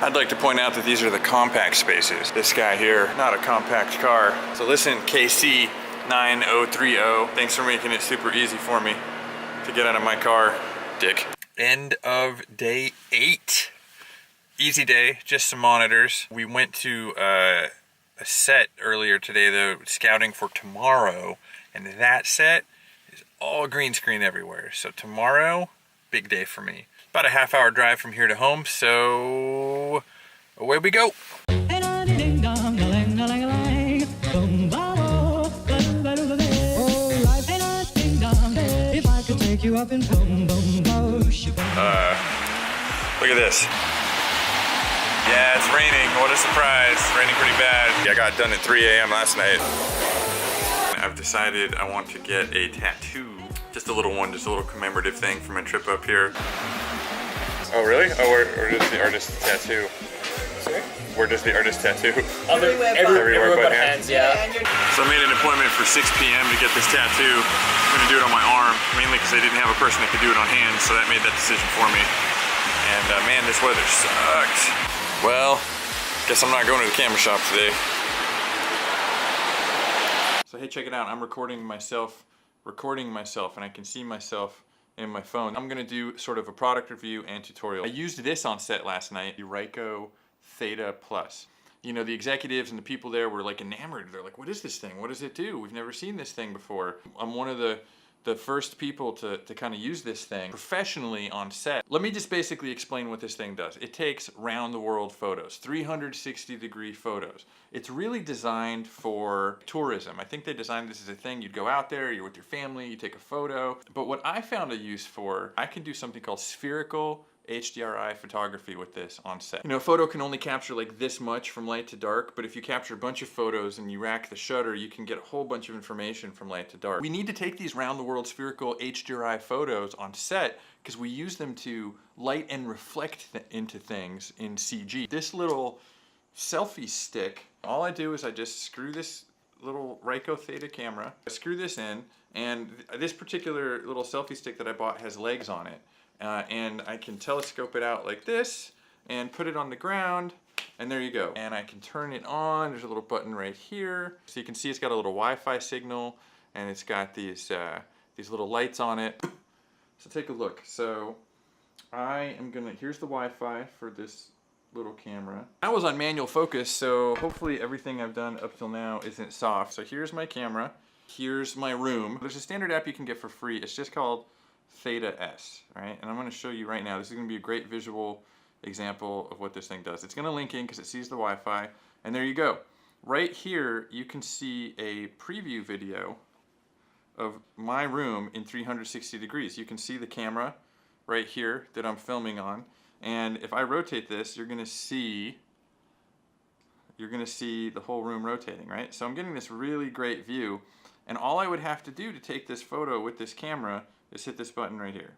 I'd like to point out that these are the compact spaces. This guy here, not a compact car. So listen, KC9030, thanks for making it super easy for me to get out of my car, dick. End of day 8. Easy day, just some monitors. We went to a set earlier today, though, scouting for tomorrow, and that set is all green screen everywhere. So tomorrow, big day for me. About a half-hour drive from here to home, so away we go. Look at this. Yeah, it's raining. What a surprise. It's raining pretty bad. I got done at 3 a.m. last night. I've decided I want to get a tattoo. Just a little one, just a little commemorative thing from my trip up here. Oh, really? Oh, where does the artist tattoo? Sorry? Where does the artist tattoo? Everywhere but hands, yeah. So I made an appointment for 6 p.m. to get this tattoo. I'm gonna do it on my arm, mainly because I didn't have a person that could do it on hands, so that made that decision for me. And man, this weather sucks. Well, guess I'm not going to the camera shop today. So hey, check it out. I'm recording myself, and I can see myself in my phone. I'm gonna do sort of a product review and tutorial. I used this on set last night, the Ricoh Theta Plus. You know, the executives and the people there were like enamored. They're like, what is this thing? What does it do? We've never seen this thing before. I'm one of the first people to kind of use this thing professionally on set. Let me just basically explain what this thing does. It takes round the world photos, 360-degree photos. It's really designed for tourism. I think they designed this as a thing. You'd go out there, you're with your family, you take a photo. But what I found a use for, I can do something called spherical HDRI photography with this on set. You know, a photo can only capture like this much from light to dark, but if you capture a bunch of photos and you rack the shutter, you can get a whole bunch of information from light to dark. We need to take these round the world spherical HDRI photos on set because we use them to light and reflect into things in CG. This little selfie stick, all I do is I just screw this little Ricoh Theta camera, I screw this in, and this particular little selfie stick that I bought has legs on it. And I can telescope it out like this and put it on the ground, and there you go. And I can turn it on. There's a little button right here. So you can see it's got a little Wi-Fi signal, and it's got these little lights on it. So take a look. So here's the Wi-Fi for this little camera. I was on manual focus, so hopefully everything I've done up till now isn't soft. So here's my camera. Here's my room. There's a standard app you can get for free. It's just called Theta S, right? And I'm going to show you right now. This is going to be a great visual example of what this thing does. It's going to link in because it sees the Wi-Fi, and there you go. Right here, you can see a preview video of my room in 360 degrees. You can see the camera right here that I'm filming on, and if I rotate this, you're going to see the whole room rotating, right? So I'm getting this really great view, and all I would have to do to take this photo with this camera is hit this button right here.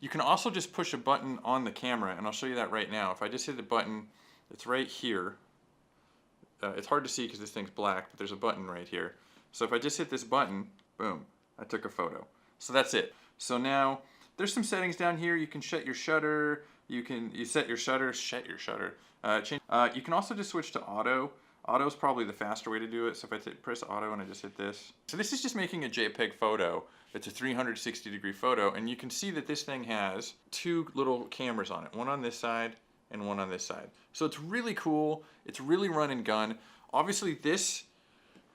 You can also just push a button on the camera, and I'll show you that right now. If I just hit the button, it's right here. It's hard to see because this thing's black, but there's a button right here. So if I just hit this button, boom, I took a photo. So that's it. So now there's some settings down here. You can shut your shutter. You set your shutter, you can also just switch to auto. Auto is probably the faster way to do it. So if I press auto and I just hit this. So this is just making a JPEG photo. It's a 360-degree photo, and you can see that this thing has 2 little cameras on it, one on this side and one on this side. So it's really cool. It's really run and gun. Obviously this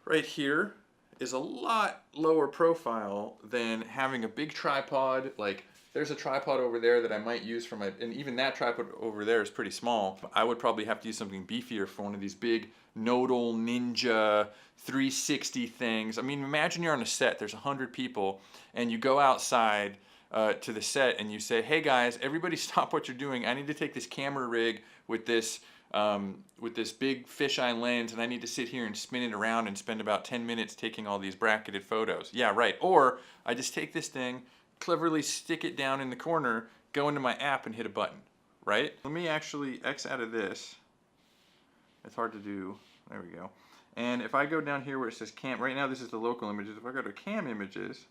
right here is a lot lower profile than having a big tripod. Like there's a tripod over there that I might use for my, and even that tripod over there is pretty small. I would probably have to use something beefier for one of these big nodal ninja 360 things. I mean, imagine you're on a set, there's 100 people, and you go outside to the set and you say, hey guys, everybody stop what you're doing. I need to take this camera rig with this big fisheye lens, and I need to sit here and spin it around and spend about 10 minutes taking all these bracketed photos. Yeah, right. Or I just take this thing, cleverly stick it down in the corner, go into my app and hit a button, right? Let me actually X out of this. It's hard to do. There we go. And if I go down here where it says cam, right now this is the local images. If I go to cam images,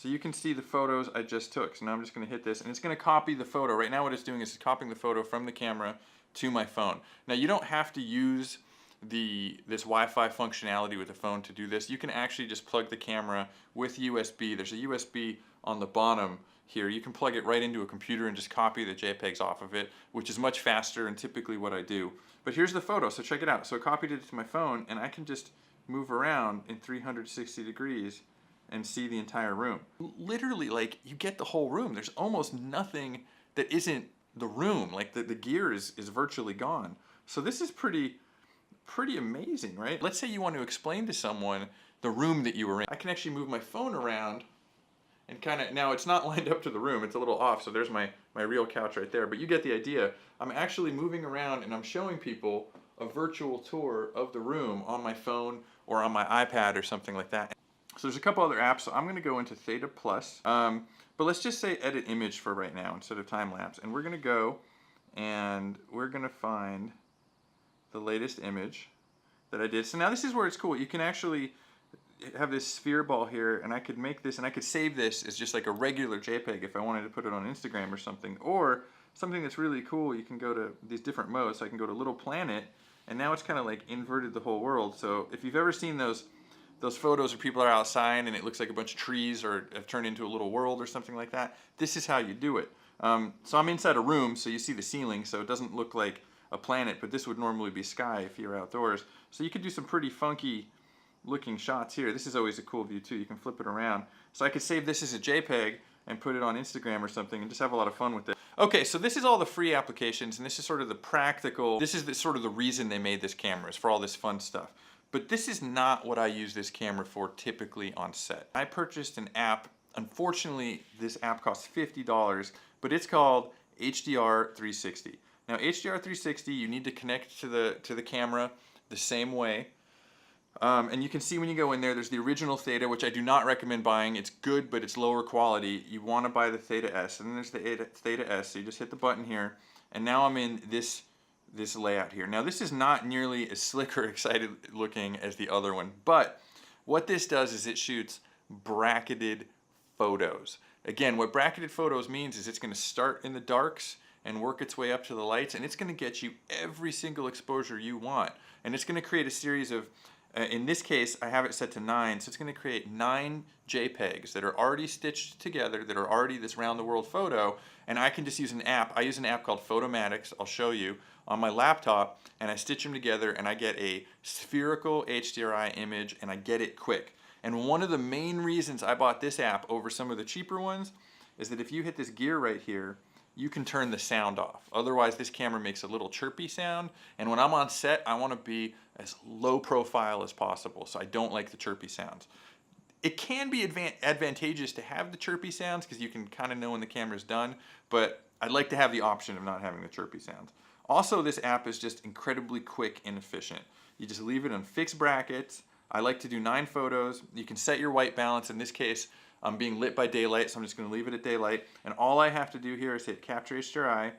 So you can see the photos I just took. So now I'm just going to hit this, and it's going to copy the photo. Right now what it's doing is it's copying the photo from the camera to my phone. Now you don't have to use this Wi-Fi functionality with the phone to do this. You can actually just plug the camera with USB. There's a USB on the bottom here. You can plug it right into a computer and just copy the JPEGs off of it, which is much faster and typically what I do. But here's the photo, so check it out. So I copied it to my phone, and I can just move around in 360 degrees and see the entire room. Literally, like, you get the whole room. There's almost nothing that isn't the room. Like, the gear is virtually gone. So this is pretty amazing, right? Let's say you want to explain to someone the room that you were in. I can actually move my phone around and kind of, now it's not lined up to the room, it's a little off, so there's my real couch right there, but you get the idea. I'm actually moving around and I'm showing people a virtual tour of the room on my phone or on my iPad or something like that. So there's a couple other apps, so I'm going to go into Theta Plus, but let's just say edit image for right now instead of time lapse, and we're going to go and we're going to find the latest image that I did. So now this is where it's cool. You can actually have this sphere ball here, and I could make this, and I could save this as just like a regular JPEG if I wanted to put it on Instagram or something. Or something that's really cool, you can go to these different modes. So I can go to Little Planet, and now it's kind of like inverted the whole world. So if you've ever seen those photos where people are outside and it looks like a bunch of trees or have turned into a little world or something like that, this is how you do it. So I'm inside a room, so you see the ceiling, so it doesn't look like a planet, but this would normally be sky if you're outdoors. So you could do some pretty funky looking shots here. This is always a cool view too. You can flip it around. So I could save this as a JPEG and put it on Instagram or something and just have a lot of fun with it. Okay, so this is all the free applications, and this is sort of the practical, this is sort of the reason they made this camera, is for all this fun stuff. But this is not what I use this camera for typically on set. I purchased an app. Unfortunately, this app costs $50, but it's called HDR360. Now HDR360, you need to connect to the camera the same way. And you can see when you go in there, there's the original Theta, which I do not recommend buying. It's good, but it's lower quality. You want to buy the Theta S, and then there's the Theta S. So you just hit the button here, and now I'm in this layout here. Now this is not nearly as slick or excited looking as the other one, but what this does is it shoots bracketed photos. Again, what bracketed photos means is it's going to start in the darks and work its way up to the lights, and it's going to get you every single exposure you want. And it's going to create a series of, in this case, I have it set to 9, so it's going to create 9 JPEGs that are already stitched together, that are already this round-the-world photo, and I can just use an app. I use an app called Photomatics, I'll show you, on my laptop, and I stitch them together, and I get a spherical HDRI image, and I get it quick. And one of the main reasons I bought this app over some of the cheaper ones is that if you hit this gear right here, you can turn the sound off. Otherwise, this camera makes a little chirpy sound, and when I'm on set, I want to be as low profile as possible, so I don't like the chirpy sounds. It can be advantageous to have the chirpy sounds because you can kind of know when the camera's done, but I'd like to have the option of not having the chirpy sounds. Also, this app is just incredibly quick and efficient. You just leave it on fixed brackets. I like to do 9 photos. You can set your white balance. In this case, I'm being lit by daylight, so I'm just going to leave it at daylight. And all I have to do here is hit Capture HDRI,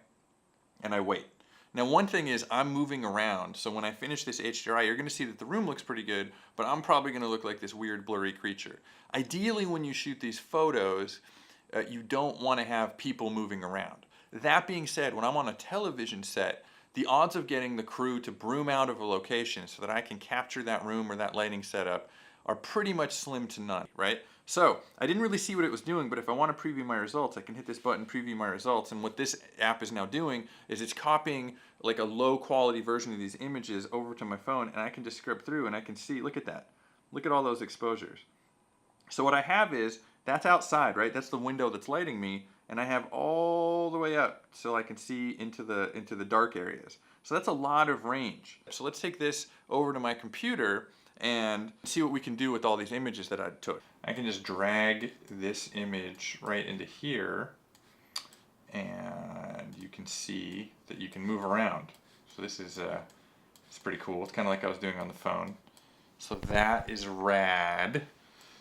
and I wait. Now, one thing is I'm moving around, so when I finish this HDRI, you're going to see that the room looks pretty good, but I'm probably going to look like this weird blurry creature. Ideally, when you shoot these photos, you don't want to have people moving around. That being said, when I'm on a television set, the odds of getting the crew to broom out of a location so that I can capture that room or that lighting setup are pretty much slim to none, right? So I didn't really see what it was doing, but if I want to preview my results, I can hit this button, preview my results, and what this app is now doing is it's copying like a low quality version of these images over to my phone, and I can just script through and I can see, look at that. Look at all those exposures. So what I have is, that's outside, right? That's the window that's lighting me, and I have all the way up so I can see into the dark areas. So that's a lot of range. So let's take this over to my computer and see what we can do with all these images that I took. I can just drag this image right into here, and you can see that you can move around. So this is it's pretty cool. It's kind of like I was doing on the phone. So that is rad.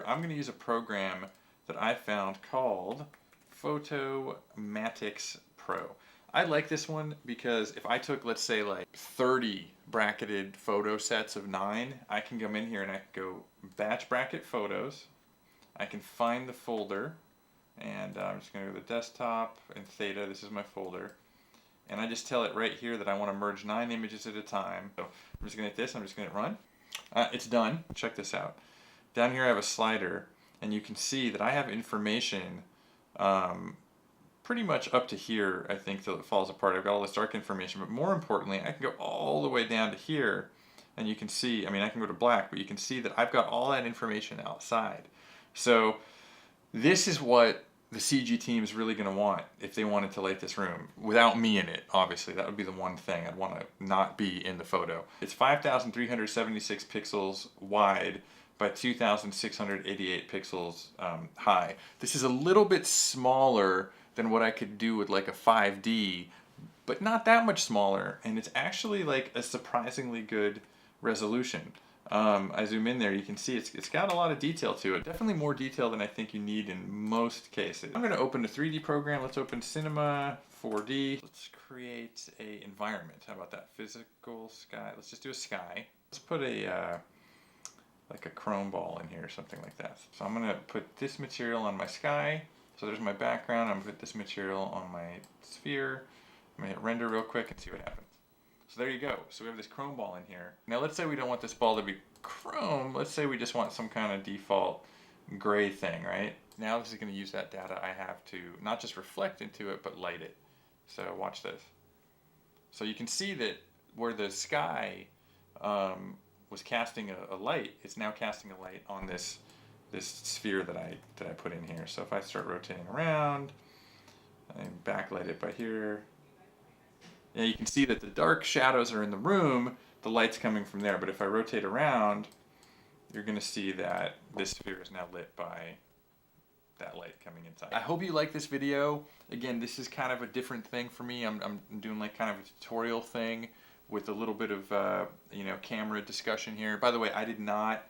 I'm going to use a program that I found called Photomatics Pro. I like this one because if I took, let's say, like 30 bracketed photo sets of 9, I can come in here and I can go batch bracket photos. I can find the folder, and I'm just going to go to the desktop and Theta. This is my folder. And I just tell it right here that I want to merge 9 images at a time. So I'm just going to hit this, I'm just going to hit run. It's done. Check this out. Down here I have a slider, and you can see that I have information pretty much up to here, I think, till it falls apart. I've got all this dark information, but more importantly, I can go all the way down to here, and you can see, I mean, I can go to black, but you can see that I've got all that information outside. So this is what the CG team is really going to want if they wanted to light this room without me in it. Obviously, that would be the one thing I'd want to not be in the photo. It's 5,376 pixels wide by 2,688 pixels high. This is a little bit smaller than what I could do with like a 5D, but not that much smaller, and it's actually like a surprisingly good resolution. I zoom in there, you can see it's got a lot of detail to it. Definitely more detail than I think you need in most cases. I'm going to open a 3D program. Let's open Cinema 4D. Let's create a environment. How about that? Physical sky. Let's just do a sky. Let's put a like a chrome ball in here or something like that. So I'm going to put this material on my sky. So there's my background. I'm going to put this material on my sphere. I'm going to hit render real quick and see what happens. So there you go. So we have this chrome ball in here. Now let's say we don't want this ball to be chrome. Let's say we just want some kind of default gray thing, right? Now this is going to use that data I have to not just reflect into it, but light it. So watch this. So you can see that where the sky was casting a light, it's now casting a light on this sphere that I put in here. So if I start rotating around, I backlight it by here. Yeah, you can see that the dark shadows are in the room, the light's coming from there, but if I rotate around, you're going to see that this sphere is now lit by that light coming inside. I hope you like this video. Again, this is kind of a different thing for me. I'm doing like kind of a tutorial thing with a little bit of you know, camera discussion here. By the way, I did not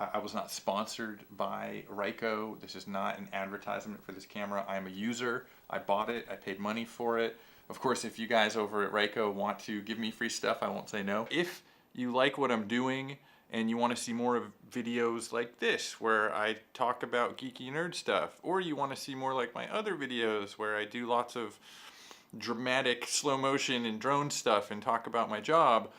I was not sponsored by Ricoh. This is not an advertisement for this camera. I am a user. I bought it. I paid money for it. Of course, if you guys over at Ricoh want to give me free stuff, I won't say no. If you like what I'm doing and you want to see more of videos like this where I talk about geeky nerd stuff, or you want to see more like my other videos where I do lots of dramatic slow motion and drone stuff and talk about my job,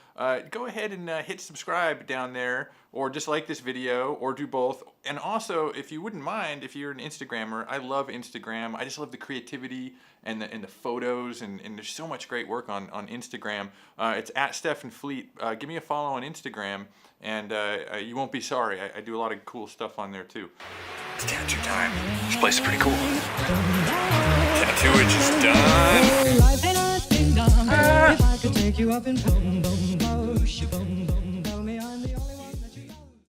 go ahead and hit subscribe down there, or just like this video, or do both. And also, if you wouldn't mind, if you're an Instagrammer, I love Instagram. I just love the creativity and the photos, and there's so much great work on Instagram. It's at Stephen Fleet. Give me a follow on Instagram, and you won't be sorry. I do a lot of cool stuff on there too. It's tattoo time. This place is pretty cool. Tattooage is done. Life ain't a thing, if I could take you up in boom, boom, motion.